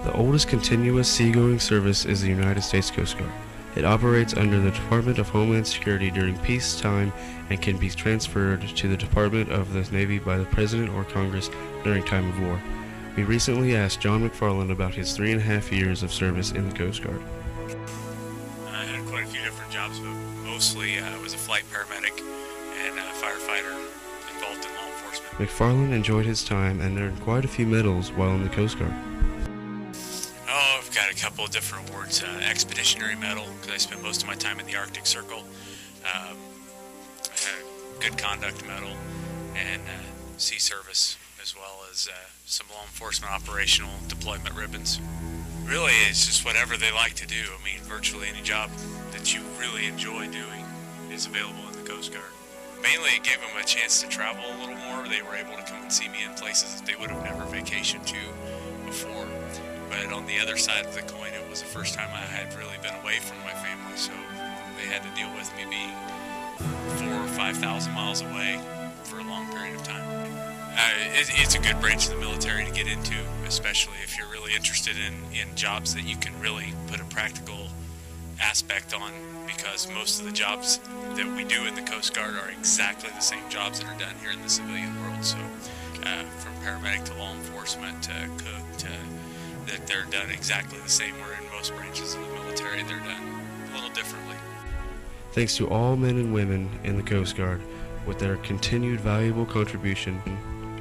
The oldest continuous seagoing service is the United States Coast Guard. It operates under the Department of Homeland Security during peacetime and can be transferred to the Department of the Navy by the President or Congress during time of war. We recently asked John McFarland about his 3.5 years of service in the Coast Guard. I had quite a few different jobs, but mostly I was a flight paramedic and a firefighter involved in law enforcement. McFarland enjoyed his time and earned quite a few medals while in the Coast Guard. Oh, I've got a couple of different awards. Expeditionary Medal, because I spent most of my time in the Arctic Circle. I had a Good Conduct Medal, and Sea Service, as well as some law enforcement operational deployment ribbons. Really, it's just whatever they like to do. I mean, virtually any job that you really enjoy doing is available in the Coast Guard. Mainly, it gave them a chance to travel a little more. They were able to come and see me in places that they would have never vacationed to before. But on the other side of the coin, it was the first time I had really been away from my family, so they had to deal with me being 4,000 or 5,000 miles away for a long period of time. It's a good branch of the military to get into, especially if you're really interested in jobs that you can really put a practical aspect on, because most of the jobs that we do in the Coast Guard are exactly the same jobs that are done here in the civilian world. So from paramedic to law enforcement to cook to that, they're done exactly the same, where in most branches of the military they're done a little differently. Thanks to all men and women in the Coast Guard with their continued valuable contribution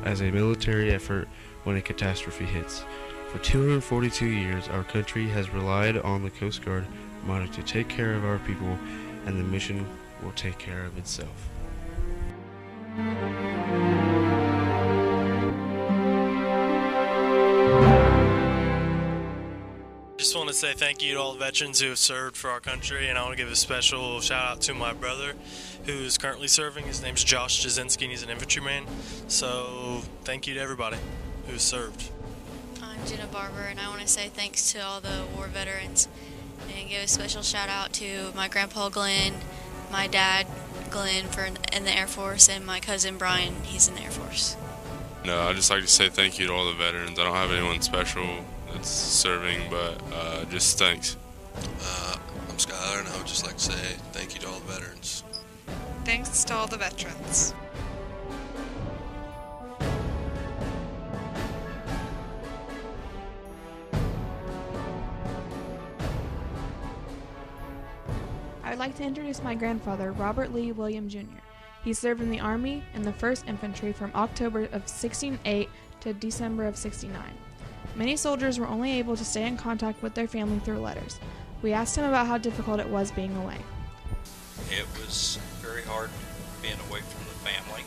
as a military effort when a catastrophe hits. For 242 years, our country has relied on the Coast Guard motto to take care of our people, and the mission will take care of itself. I just want to say thank you to all the veterans who have served for our country, and I want to give a special shout out to my brother who's currently serving. His name's Josh Jasinski, and he's an infantryman. So thank you to everybody who's served. I'm Jenna Barber, and I want to say thanks to all the war veterans and give a special shout out to my grandpa Glenn, my dad Glenn in the Air Force, and my cousin Brian, he's in the Air Force. No, I'd just like to say thank you to all the veterans. I don't have anyone special that's serving, but just thanks. I'm Skylar, and I would just like to say thank you to all the veterans. Thanks to all the veterans. I would like to introduce my grandfather, Robert Lee William Jr. He served in the Army in the 1st Infantry from October of 1608 to December of 69. Many soldiers were only able to stay in contact with their family through letters. We asked him about how difficult it was being away. It was very hard being away from the family.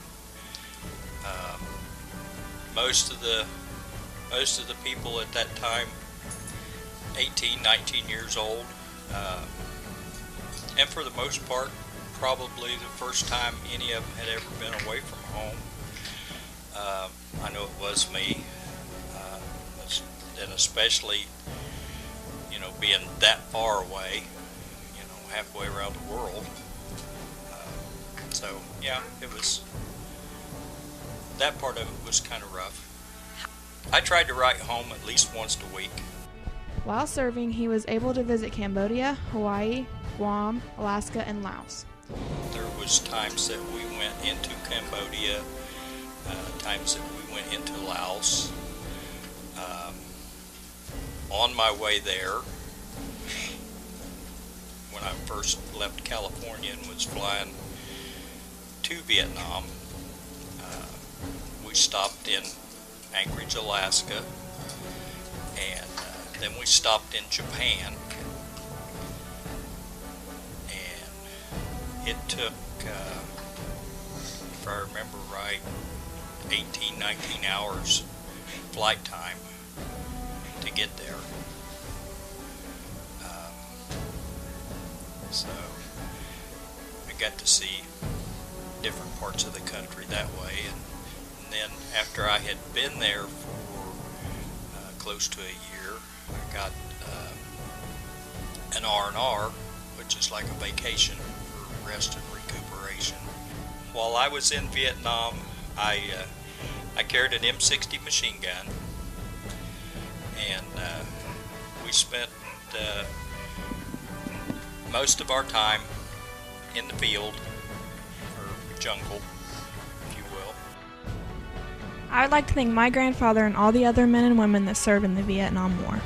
Most of the people at that time, 18, 19 years old, and for the most part, probably the first time any of them had ever been away from home. I know it was me, and especially, being that far away, halfway around the world. So yeah, that part of it was kind of rough. I tried to write home at least once a week. While serving, he was able to visit Cambodia, Hawaii, Guam, Alaska, and Laos. There was times that we went into Cambodia, times that we went into Laos. On my way there, when I first left California and was flying to Vietnam, we stopped in Anchorage, Alaska, and then we stopped in Japan, and it took, if I remember right, 18, 19 hours flight time to get there. So I got to see different parts of the country that way, and then after I had been there for close to a year, I got an R&R, which is like a vacation for rest and recuperation. While I was in Vietnam, I carried an M60 machine gun, and we spent most of our time in the field, or jungle, if you will. I would like to thank my grandfather and all the other men and women that served in the Vietnam War.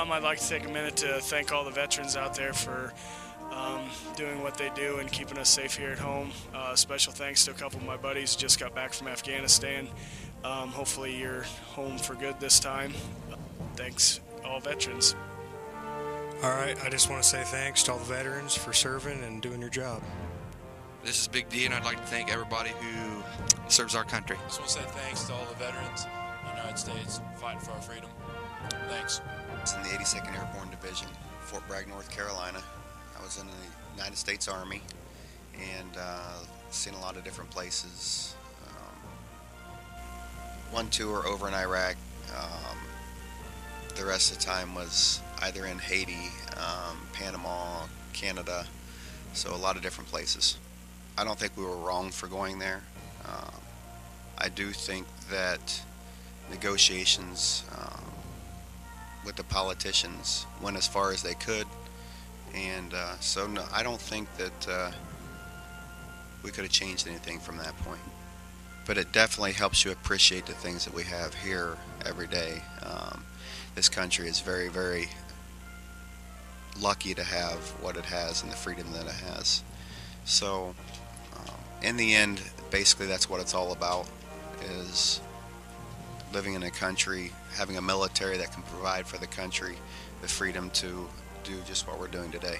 I'd like to take a minute to thank all the veterans out there for doing what they do and keeping us safe here at home. Special thanks to a couple of my buddies who just got back from Afghanistan. Hopefully you're home for good this time. Thanks, all veterans. All right, I just want to say thanks to all the veterans for serving and doing your job. This is Big D, and I'd like to thank everybody who serves our country. I just want to say thanks to all the veterans of the United States fighting for our freedom. Thanks. It's in the 82nd Airborne Division, Fort Bragg, North Carolina. I was in the United States Army and seen a lot of different places. One tour over in Iraq. The rest of the time was either in Haiti, Panama, Canada, so a lot of different places. I don't think we were wrong for going there. I do think that negotiations with the politicians went as far as they could, and so no, I don't think that we could have changed anything from that point. But it definitely helps you appreciate the things that we have here every day. This country is very, very lucky to have what it has and the freedom that it has. So in the end, basically that's what it's all about, is living in a country, having a military that can provide for the country the freedom to do just what we're doing today.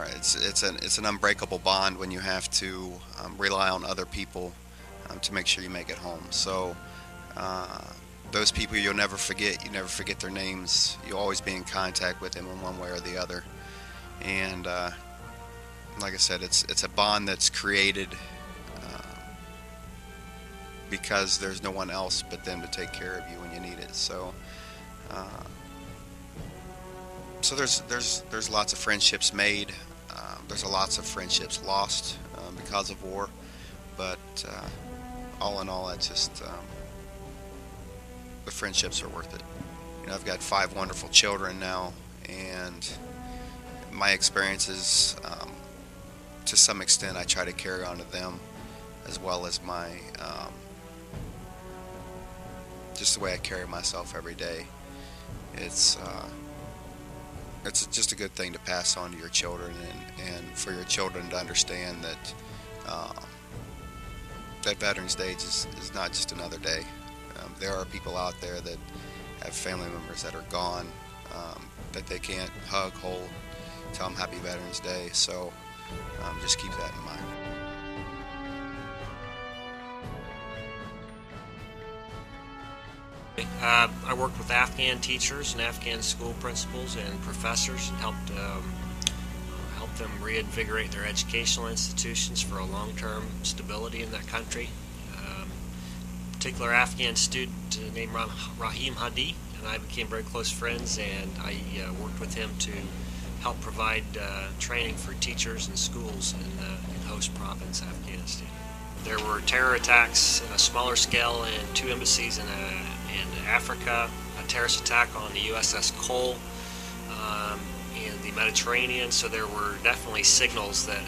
It's an unbreakable bond when you have to rely on other people to make sure you make it home. So those people you'll never forget. You never forget their names. You'll always be in contact with them in one way or the other. And like I said, it's a bond that's created because there's no one else but them to take care of you when you need it. So so there's lots of friendships made. There's lots of friendships lost because of war. But all in all, it's just the friendships are worth it. You know, I've got 5 wonderful children now, and my experiences, to some extent, I try to carry on to them, as well as my just the way I carry myself every day. It's just a good thing to pass on to your children, and for your children to understand that that Veterans Day is not just another day. There are people out there that have family members that are gone, that they can't hug, hold, tell them Happy Veterans Day. So just keep that in mind. I worked with Afghan teachers and Afghan school principals and professors and helped them reinvigorate their educational institutions for a long-term stability in that country. A particular Afghan student named Rahim Hadi and I became very close friends, and I worked with him to help provide training for teachers and schools in host province Afghanistan. There were terror attacks on a smaller scale in 2 embassies in Africa, a terrorist attack on the USS Cole in the Mediterranean, so there were definitely signals that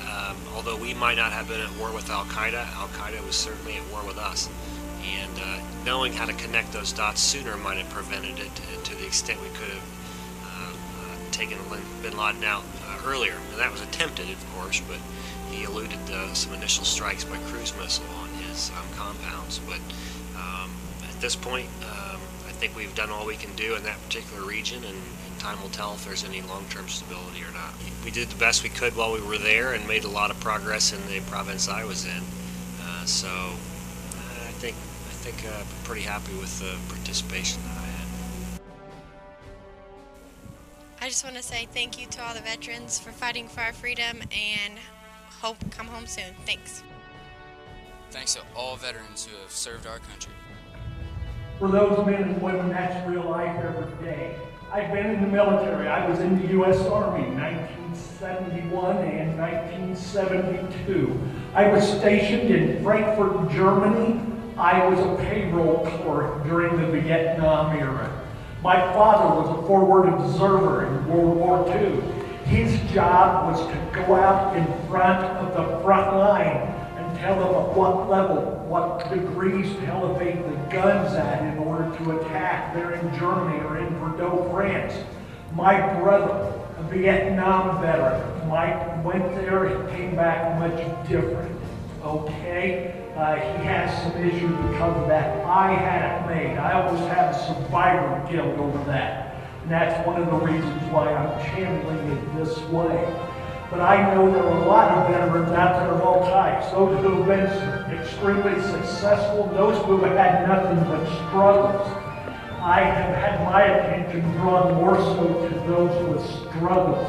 although we might not have been at war with Al-Qaeda was certainly at war with us. And knowing how to connect those dots sooner might have prevented it to the extent we could have taken bin Laden out earlier. And that was attempted, of course, but he eluded some initial strikes by cruise missile on his compounds. But at this point, I think we've done all we can do in that particular region, and time will tell if there's any long-term stability or not. We did the best we could while we were there and made a lot of progress in the province I was in. So I think I'm pretty happy with the participation that I had. I just want to say thank you to all the veterans for fighting for our freedom, and hope to come home soon. Thanks. Thanks to all veterans who have served our country. For those men and women, that's real life every day. I've been in the military. I was in the U.S. Army in 1971 and 1972. I was stationed in Frankfurt, Germany. I was a payroll clerk during the Vietnam era. My father was a forward observer in World War II. His job was to go out in front of the front line and tell them at what level, what degrees to elevate the guns at in order to attack there in Germany or in Bordeaux, France. My brother, a Vietnam veteran, Mike, went there and came back much different. Okay? He has some issues because of that. I had it made. I always had a survivor guilt over that. And that's one of the reasons why I'm channeling it this way. But I know there are a lot of veterans out there of all types. Those who have been extremely successful, those who have had nothing but struggles. I have had my attention drawn more so to those with struggles.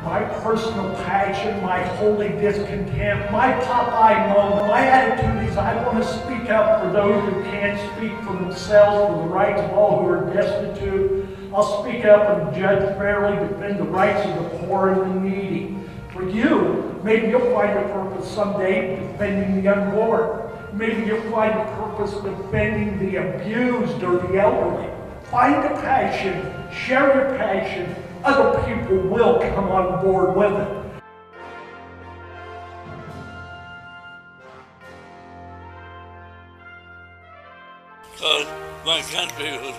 My personal passion, my holy discontent, my Popeye moment, my attitude is I want to speak up for those who can't speak for themselves, for the rights of all who are destitute. I'll speak up and judge fairly, defend the rights of the poor and the needy. For you, maybe you'll find a purpose someday defending the unborn. Maybe you'll find a purpose defending the abused or the elderly. Find a passion, share your passion. Other people will come on board with it. Because my country was